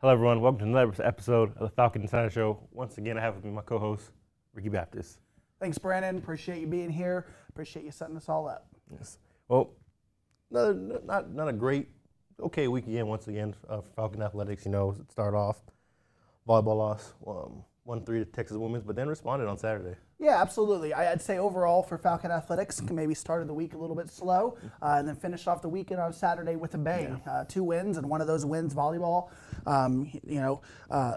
Hello, everyone. Welcome to another episode of the Falcon Athletics Show. Once again, I have with me my co-host, Ricky Baptist. Thanks, Brandon. Appreciate you being here. Appreciate you setting this all up. Yes. Well, not a great, okay week again. Once again, for Falcon Athletics. Start off volleyball loss, 1-3 to Texas women's, but then responded on Saturday. Yeah, absolutely. I'd say overall for Falcon Athletics, maybe started the week a little bit slow, and then finished off the weekend on Saturday with a bang. Yeah. 2 wins, and one of those wins, volleyball.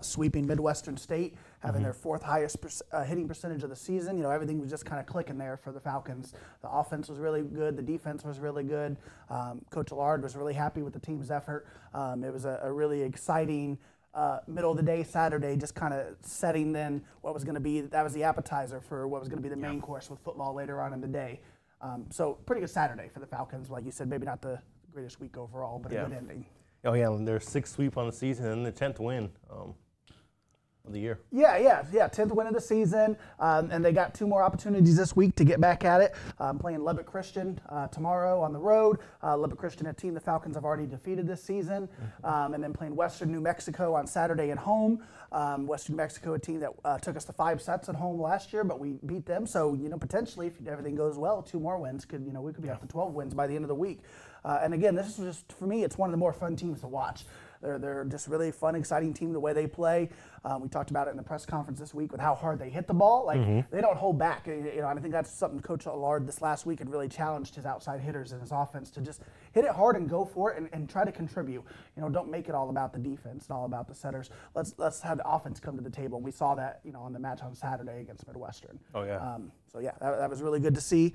Sweeping Midwestern State, having their 4th highest hitting percentage of the season. Everything was just kind of clicking there for the Falcons. The offense was really good. The defense was really good. Coach Allard was really happy with the team's effort. It was a really exciting middle of the day Saturday, just kind of setting then what was going to be, that was the appetizer for what was going to be the main course with football later on in the day. So pretty good Saturday for the Falcons. Like you said, maybe not the greatest week overall, but a good ending. Oh yeah, their 6th sweep on the season and the 10th win of the year. Yeah, 10th win of the season, and they got 2 more opportunities this week to get back at it. Playing Lubbock Christian tomorrow on the road. Lubbock Christian, a team the Falcons have already defeated this season, and then playing Western New Mexico on Saturday at home. Western New Mexico, a team that took us to 5 sets at home last year, but we beat them. So potentially, if everything goes well, 2 more wins could we could be up to 12 wins by the end of the week. And again, this is just, for me, it's one of the more fun teams to watch. They're just really fun, exciting team the way they play. We talked about it in the press conference this week with how hard they hit the ball. They don't hold back. And I think that's something Coach Allard this last week had really challenged his outside hitters and his offense to just hit it hard and go for it and try to contribute. Don't make it all about the defense and all about the setters. Let's have the offense come to the table. And we saw that on the match on Saturday against Midwestern. Oh yeah. That was really good to see.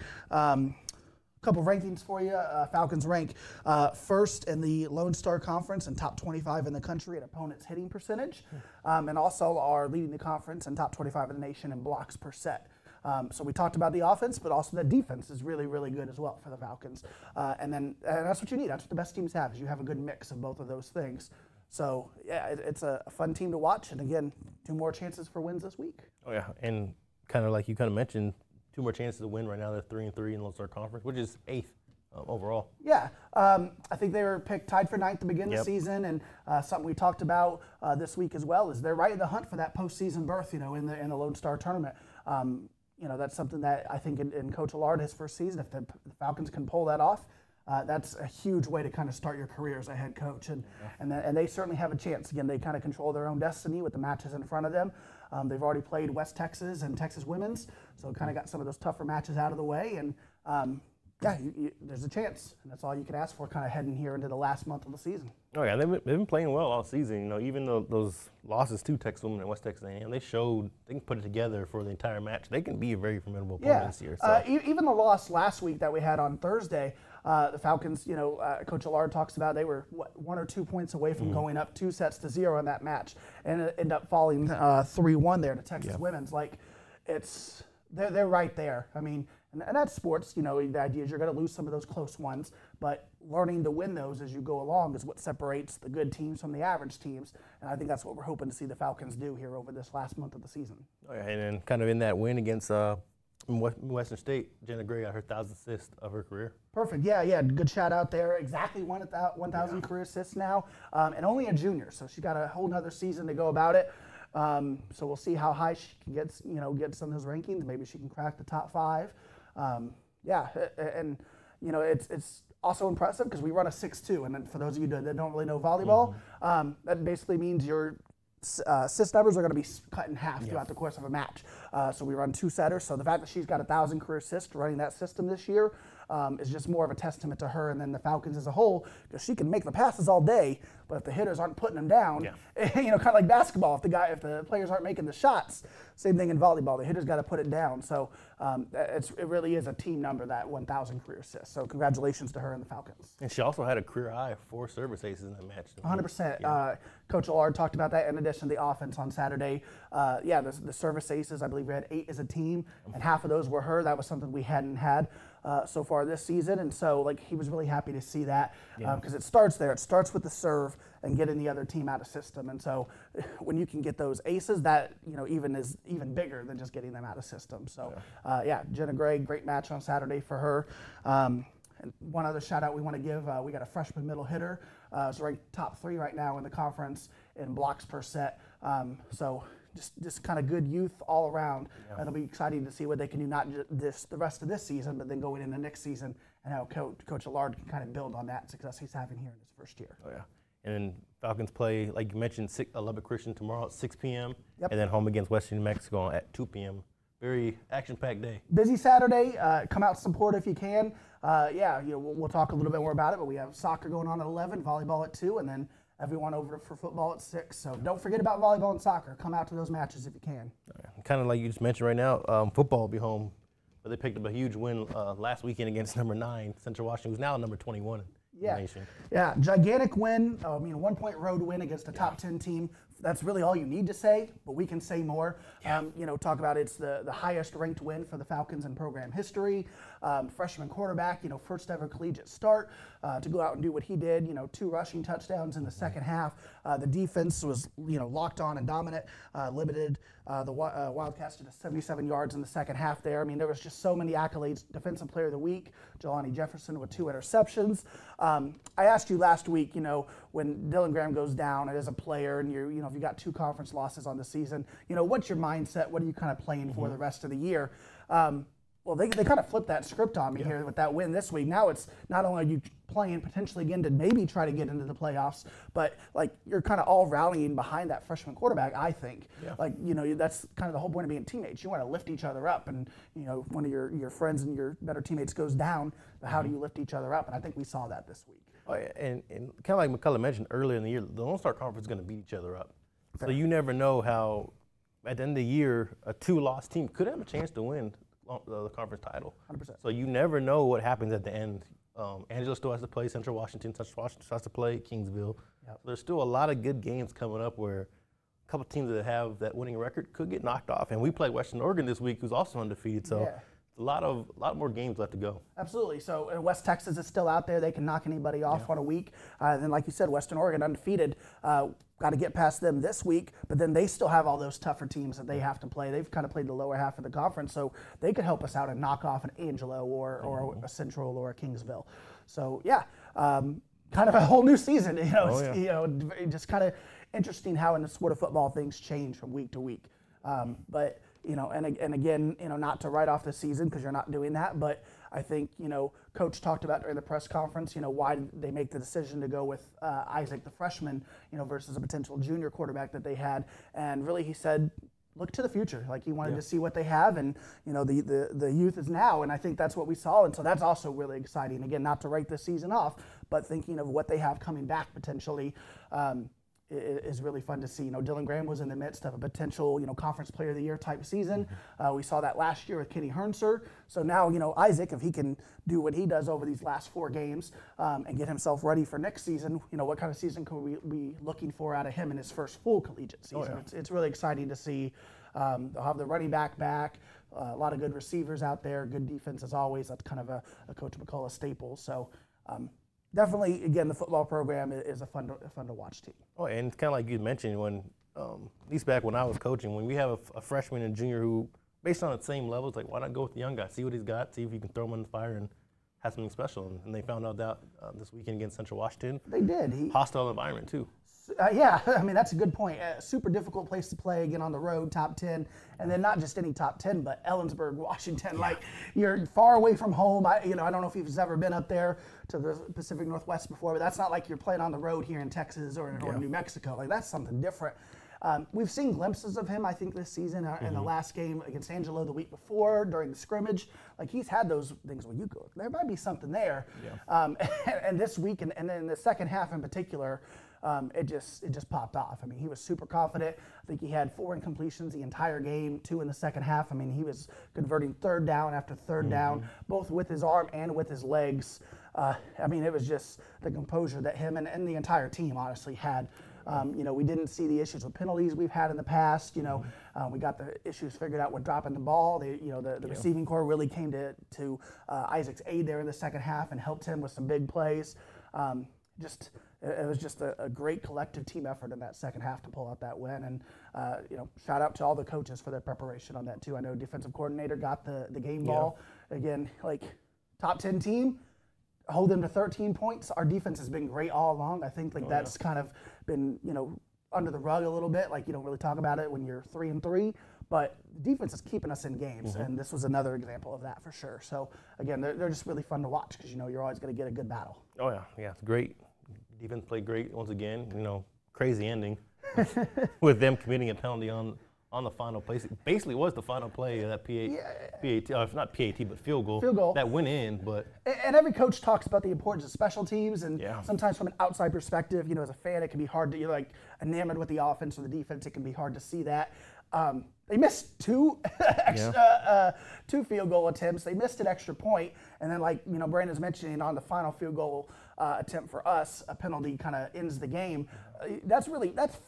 Couple of rankings for you. Falcons rank 1st in the Lone Star Conference and top 25 in the country at opponents' hitting percentage, and also are leading the conference and top 25 in the nation in blocks per set. So we talked about the offense, but also the defense is really, really good as well for the Falcons. And that's what you need. That's what the best teams have, is you have a good mix of both of those things. So, yeah, it's a fun team to watch. And, again, 2 more chances for wins this week. Oh, yeah, and kind of like you kind of mentioned, 2 more chances to win right now. They're 3-3 in Lone Star Conference, which is 8th overall. Yeah, I think they were picked tied for 9th to begin the season, and something we talked about this week as well is they're right in the hunt for that postseason berth. In the Lone Star tournament. That's something that I think in Coach Allard, his first season, if the Falcons can pull that off, that's a huge way to kind of start your career as a head coach, and they certainly have a chance. Again, they kind of control their own destiny with the matches in front of them. They've already played West Texas and Texas women's, so kind of got some of those tougher matches out of the way, and there's a chance, and that's all you can ask for kind of heading here into the last month of the season. Oh yeah, they've been playing well all season. Even though those losses to Texas women and West Texas A&M, they showed they can put it together for the entire match. They can be a very formidable opponent this year. So. Even the loss last week that we had on Thursday, the Falcons, Coach Allard talks about they were 1 or 2 points away from going up 2-0 in that match, and it ended up falling 3-1 there to Texas women's. They're right there. I mean, and that's sports. The idea is you're going to lose some of those close ones, but learning to win those as you go along is what separates the good teams from the average teams, and I think that's what we're hoping to see the Falcons do here over this last month of the season. Oh, yeah, and then kind of in that win against Western State, Jenna Gray got her 1,000th assist of her career. Perfect. Yeah. Good shout out there. Exactly 1,000 career assists now, and only a junior, so she got a whole nother season to go about it. So we'll see how high she can get some of those rankings. Maybe she can crack the top 5. It's also impressive because we run a 6-2, and then for those of you that don't really know volleyball, that basically means your assist numbers are going to be cut in half throughout the course of a match. So we run 2 setters. So the fact that she's got 1,000 career assists running that system this year is just more of a testament to her and then the Falcons as a whole, because she can make the passes all day, but if the hitters aren't putting them down, kind of like basketball, if the players aren't making the shots, same thing in volleyball, the hitters got to put it down. So it really is a team number, that 1,000 career assists. So congratulations to her and the Falcons. And she also had a career high 4 service aces in that match. 100%. Coach Allard talked about that in addition to the offense on Saturday. The service aces, I believe we had 8 as a team, and half of those were her. That was something we hadn't had so far this season, and so he was really happy to see that because it starts there. It starts with the serve and getting the other team out of system, and so when you can get those aces, that is even bigger than just getting them out of system. So Jenna Gray, great match on Saturday for her. And one other shout out we want to give, we got a freshman middle hitter It's ranked top 3 right now in the conference in blocks per set. So just kind of good youth all around. Yeah. It'll be exciting to see what they can do, not just the rest of this season, but then going into next season, and how Coach Allard can kind of build on that success he's having here in his first year. Oh, yeah. And then Falcons play, like you mentioned, Lubbock Christian tomorrow at 6 p.m. Yep. And then home against Western New Mexico at 2 p.m. Very action-packed day. Busy Saturday. Come out and support if you can. We'll talk a little bit more about it, but we have soccer going on at 11, volleyball at 2, and then everyone over for football at 6. So don't forget about volleyball and soccer. Come out to those matches if you can. Kind of like you just mentioned right now, football will be home. But they picked up a huge win last weekend against number 9, Central Washington, who's now number 21 in the nation. Yeah, gigantic win. 1-point road win against a top 10 team. That's really all you need to say, but we can say more. Yeah. Talk about it's the highest ranked win for the Falcons in program history. Freshman quarterback, first ever collegiate start to go out and do what he did. 2 rushing touchdowns in the second half. The defense was locked on and dominant. Limited the Wildcats to 77 yards in the second half there. I mean, there was just so many accolades. Defensive Player of the Week, Jelani Jefferson with 2 interceptions. I asked you last week, when Dylan Graham goes down as a player, and if you got 2 conference losses on the season, what's your mindset? What are you kind of playing for the rest of the year? Well, they kind of flipped that script on me here with that win this week. Now it's not only are you playing potentially again to maybe try to get into the playoffs, but like you're kind of all rallying behind that freshman quarterback, I think. Yeah. That's kind of the whole point of being teammates. You want to lift each other up, and one of your friends and your better teammates goes down, how do you lift each other up? And I think we saw that this week. Oh, yeah. And kind of like McCullough mentioned earlier in the year, the Lone Star Conference is going to beat each other up. Fair. So you never know how, at the end of the year, a 2-loss team could have a chance to win the conference title. 100%. So you never know what happens at the end. Angela still has to play Central Washington. Central Washington still has to play Kingsville. Yep. So there's still a lot of good games coming up where a couple teams that have that winning record could get knocked off. And we play Western Oregon this week, who's also undefeated. So a lot more games left to go. Absolutely. So West Texas is still out there. They can knock anybody off on a week. Then, like you said, Western Oregon undefeated. Got to get past them this week, but then they still have all those tougher teams that they have to play. They've kind of played the lower half of the conference, so they could help us out and knock off an Angelo or a Central or a Kingsville. So kind of a whole new season. Just kind of interesting how in the sport of football things change from week to week. But and again, not to write off the season because you're not doing that, but I think, Coach talked about during the press conference, why did they make the decision to go with Isaac, the freshman, versus a potential junior quarterback that they had. And really he said, look to the future. Like he wanted to see what they have, and, the youth is now, and I think that's what we saw. And so that's also really exciting. Again, not to write this season off, but thinking of what they have coming back potentially. Is really fun to see. Dylan Graham was in the midst of a potential, Conference Player of the Year type season. We saw that last year with Kenny Hernser. So now, Isaac, if he can do what he does over these last 4 games and get himself ready for next season, what kind of season can we be looking for out of him in his first full collegiate season? Oh, yeah. It's really exciting to see. They'll have the running back, a lot of good receivers out there, good defense as always. That's kind of a Coach McCullough staple. So. Definitely, again, the football program is a fun to watch team. Oh, and it's kind of like you mentioned when, at least back when I was coaching, when we have a freshman and junior who, based on the same level, it's like, why not go with the young guy, see what he's got, see if you can throw him in the fire and have something special. And they found out that this weekend against Central Washington. They did. Hostile environment, too. That's a good point. Super difficult place to play, again, on the road, top 10. And then not just any top 10, but Ellensburg, Washington. Yeah. Like, you're far away from home. I don't know if you've ever been up there to the Pacific Northwest before, but that's not like you're playing on the road here in Texas or New Mexico. Like, that's something different. We've seen glimpses of him, I think, this season in the last game against Angelo the week before during the scrimmage. Like, he's had those things where you go, there might be something there. Yeah. And this week, and then in the second half in particular, it just popped off. I mean, he was super confident. I think he had 4 incompletions the entire game, 2 in the second half. I mean, he was converting third down after third down, both with his arm and with his legs. It was just the composure that him and the entire team honestly had. We didn't see the issues with penalties we've had in the past. We got the issues figured out with dropping the ball. The receiving corps really came to Isaac's aid there in the second half and helped him with some big plays. It was just a great collective team effort in that second half to pull out that win. And, shout out to all the coaches for their preparation on that too. I know defensive coordinator got the game ball. Again, like top 10 team, hold them to 13 points. Our defense has been great all along. I think that's kind of been, under the rug a little bit. Like, you don't really talk about it when you're 3-3, but the defense is keeping us in games, and this was another example of that for sure. So again, they're just really fun to watch because you're always going to get a good battle. Oh yeah, it's great. Defense played great once again. Crazy ending with them committing a penalty on the final play. Basically, was the final play of that PAT, not PAT, but field goal. Field goal. That went in, but. And every coach talks about the importance of special teams, and Yeah. sometimes from an outside perspective, as a fan, it can be hard to, you're like enamored with the offense or the defense, it can be hard to see that. They missed two field goal attempts. They missed an extra point, and then like Brandon's mentioning on the final field goal attempt for us, a penalty kind of ends the game. That's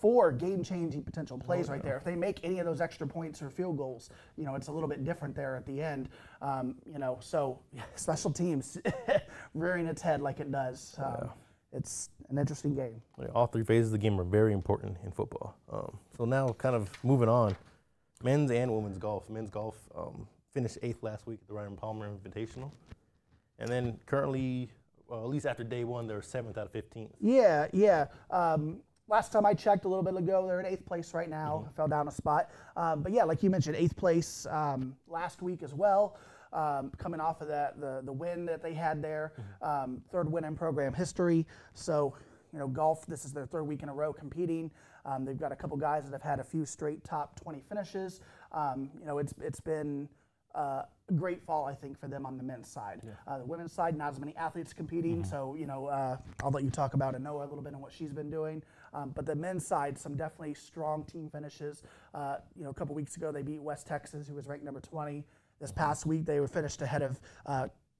4 game-changing potential plays right there. If they make any of those extra points or field goals, it's a little bit different there at the end. So special teams rearing its head like it does. It's an interesting game. All 3 phases of the game are very important in football. So now kind of moving on, men's and women's golf. Men's golf finished 8th last week at the Ryan Palmer Invitational. And then currently, at least after day 1, they're 7th out of 15th. Yeah. Last time I checked a little bit ago, they're in 8th place right now. Fell down a spot. But yeah, like you mentioned, 8th place last week as well. Coming off of the win that they had there, 3rd win in program history. So, golf, this is their 3rd week in a row competing. They've got a couple guys that have had a few straight top 20 finishes. It's been a great fall, I think, for them on the men's side. Yeah. The women's side, not as many athletes competing, so, I'll let you talk about Noah a little bit and what she's been doing. But the men's side, some definitely strong team finishes. A couple weeks ago, they beat West Texas, who was ranked number 20. This past week, they were finished ahead of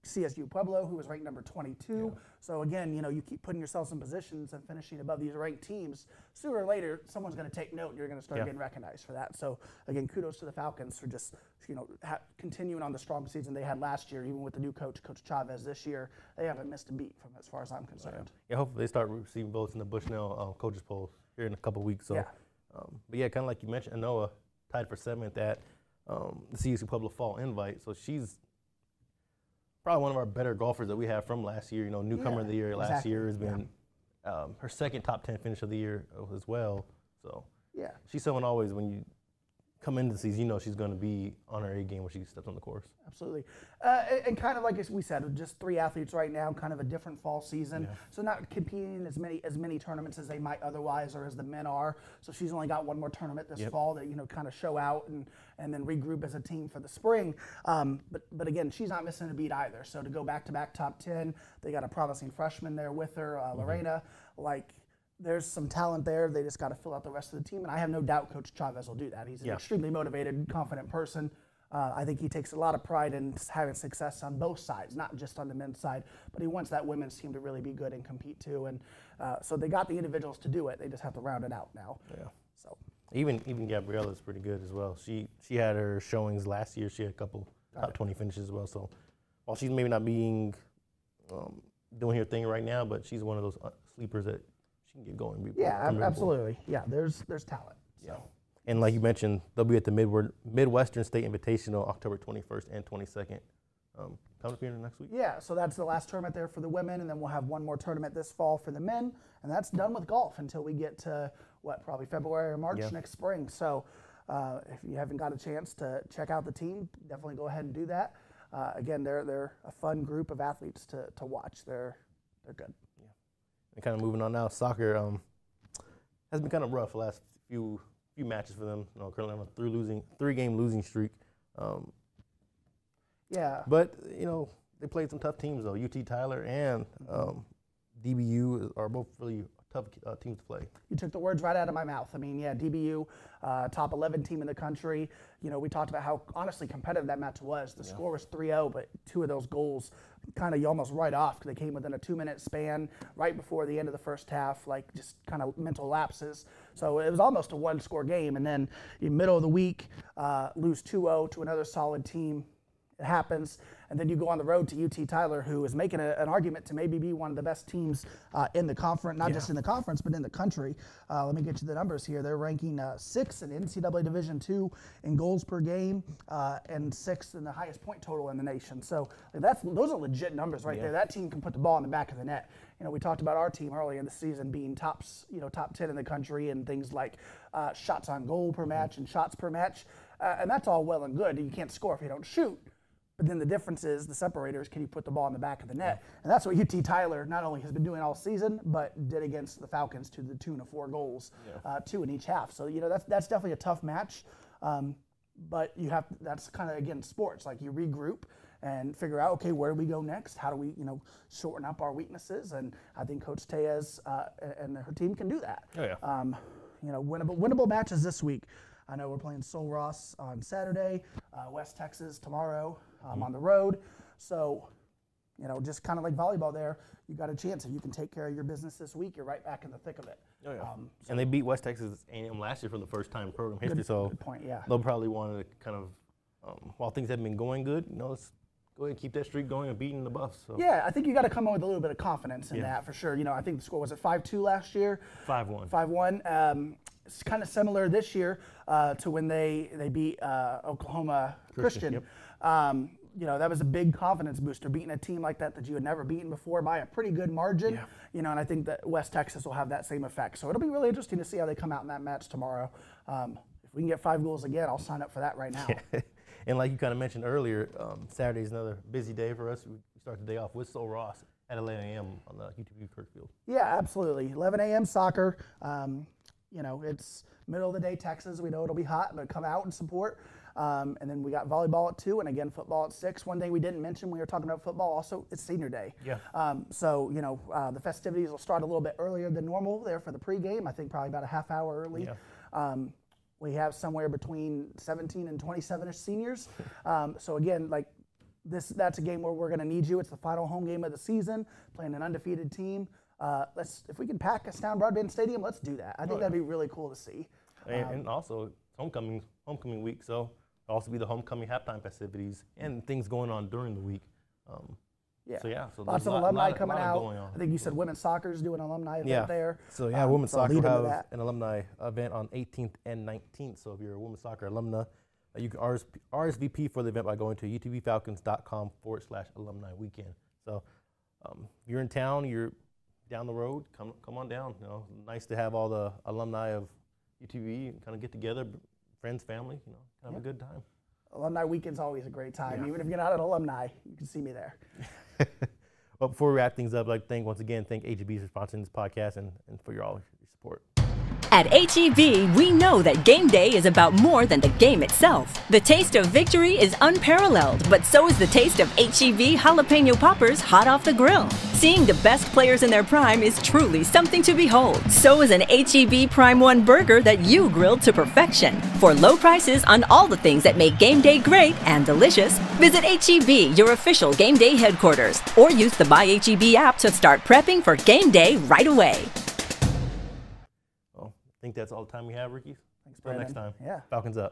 CSU Pueblo, who was ranked number 22. Yeah. So again, you keep putting yourselves in positions and finishing above these ranked teams. Sooner or later, someone's going to take note, and you're going to start getting recognized for that. So again, kudos to the Falcons for just continuing on the strong season they had last year. Even with the new coach, Coach Chavez, this year they haven't missed a beat from as far as I'm concerned. Yeah, hopefully they start receiving votes in the Bushnell coaches poll here in a couple weeks. So, but yeah, kind of like you mentioned, Noah tied for 7th at the CSU Pueblo Fall Invite. So she's probably one of our better golfers that we have from last year. Newcomer of the year last year has been her 2nd top 10 finish of the year as well. So she's someone always, when you come into the season, she's going to be on her A game when she steps on the course. Absolutely. And kind of like we said, just 3 athletes right now, kind of a different fall season. Yeah. So not competing as many tournaments as they might otherwise, or as the men are. So she's only got one more tournament this fall that, kind of show out and then regroup as a team for the spring. But again, she's not missing a beat either. So to go back-to-back top 10, they got a promising freshman there with her, Lorena. There's some talent there. They just got to fill out the rest of the team. And I have no doubt Coach Chavez will do that. He's an extremely motivated, confident person. I think he takes a lot of pride in having success on both sides, not just on the men's side, but he wants that women's team to really be good and compete too. And so they got the individuals to do it. They just have to round it out now. Yeah. So even Gabriella's pretty good as well. She had her showings last year. She had a couple top 20 finishes as well. So while she's maybe not being doing her thing right now, but she's one of those sleepers that she can get going. Absolutely. Yeah, there's talent. So. Yeah. And like you mentioned, they'll be at the Midwestern State Invitational October 21st and 22nd. Coming up here next week? Yeah, so that's the last tournament there for the women, and then we'll have one more tournament this fall for the men, and that's done with golf until we get to, probably February or March next spring. So if you haven't got a chance to check out the team, definitely go ahead and do that. Again, they're a fun group of athletes to watch. They're good. Yeah. And kind of moving on now, soccer has been kind of rough the last few matches for them. Currently on a 3-game losing streak. But they played some tough teams though. UT Tyler and DBU are both really tough teams to play. You took the words right out of my mouth. I mean, DBU, top 11 team in the country. We talked about how honestly competitive that match was. The score was 3-0, but 2 of those goals kind of you almost write off because they came within a 2-minute span right before the end of the first half, just kind of mental lapses. So it was almost a 1-score game. And then in the middle of the week, lose 2-0 to another solid team It happens. And then you go on the road to UT Tyler, who is making an argument to maybe be one of the best teams in the conference, not just in the conference, but in the country. Let me get you the numbers here. They're ranking 6th in NCAA Division II in goals per game and 6th in the highest point total in the nation. So those are legit numbers right there. That team can put the ball in the back of the net. You know, we talked about our team earlier in the season being top 10 in the country and things like shots on goal per match and shots per match. And that's all well and good. You can't score if you don't shoot. But then the difference is the separators, can you put the ball in the back of the net? And that's what UT Tyler not only has been doing all season, but did against the Falcons to the tune of 4 goals, 2 in each half. So, you know, that's definitely a tough match. But that's kind of, again, sports. Like, you regroup and figure out, okay, where do we go next? How do we, shorten up our weaknesses? And I think Coach Tejas and her team can do that. Winnable matches this week. I know we're playing Sul Ross on Saturday, West Texas tomorrow on the road. So, just kind of like volleyball there, you got a chance. If you can take care of your business this week, you're right back in the thick of it. And they beat West Texas A&M last year for the first time in program history. Good point, yeah. They'll probably want to kind of, while things haven't been going good, let's go ahead and keep that streak going and beating the Buffs. So. Yeah, I think you got to come in with a little bit of confidence in that for sure. I think the score was at 5-2 last year. 5-1. 5-1. It's kind of similar this year to when they beat Oklahoma Christian. Yep. That was a big confidence booster, beating a team like that you had never beaten before by a pretty good margin. And I think that West Texas will have that same effect. So it'll be really interesting to see how they come out in that match tomorrow. If we can get 5 goals again, I'll sign up for that right now. And like you kind of mentioned earlier, Saturday is another busy day for us. We start the day off with Sul Ross at 11 a.m. on the UTV Kirkfield. Yeah, absolutely. 11 a.m. soccer. It's middle of the day Texas. We know it'll be hot, but come out and support. And then we got volleyball at 2, and again football at 6. One thing we didn't mention when we were talking about football, also it's senior day. The festivities will start a little bit earlier than normal there for the pregame. I think probably about a half hour early. We have somewhere between 17 and 27-ish seniors. So again, that's a game where we're going to need you. It's the final home game of the season, playing an undefeated team. If we can pack us down Broadband Stadium, let's do that. I think that'd be really cool to see. And also, homecoming week, so it'll also be the homecoming halftime festivities and things going on during the week. So lots of alumni coming out. I think you said women's soccer is doing an alumni event there. So women's soccer will have an alumni event on 18th and 19th. So if you're a women's soccer alumna, you can RSVP for the event by going to utvfalcons.com/alumni weekend. So if you're in town, you're down the road, come on down. Nice to have all the alumni of UTV and kind of get together, friends, family, have a good time. Alumni weekend's always a great time. Even if you're not an alumni, you can see me there. Well, before we wrap things up, I'd like to thank HEB for sponsoring this podcast and for all your support. At HEB, we know that game day is about more than the game itself. The taste of victory is unparalleled, but so is the taste of HEB jalapeno poppers hot off the grill. Seeing the best players in their prime is truly something to behold. So is an HEB Prime 1 burger that you grilled to perfection. For low prices on all the things that make game day great and delicious, visit HEB, your official game day headquarters, or use the My HEB app to start prepping for game day right away. I think that's all the time we have, Ricky. Thanks, Until Brandon. next time. Yeah. Falcons up.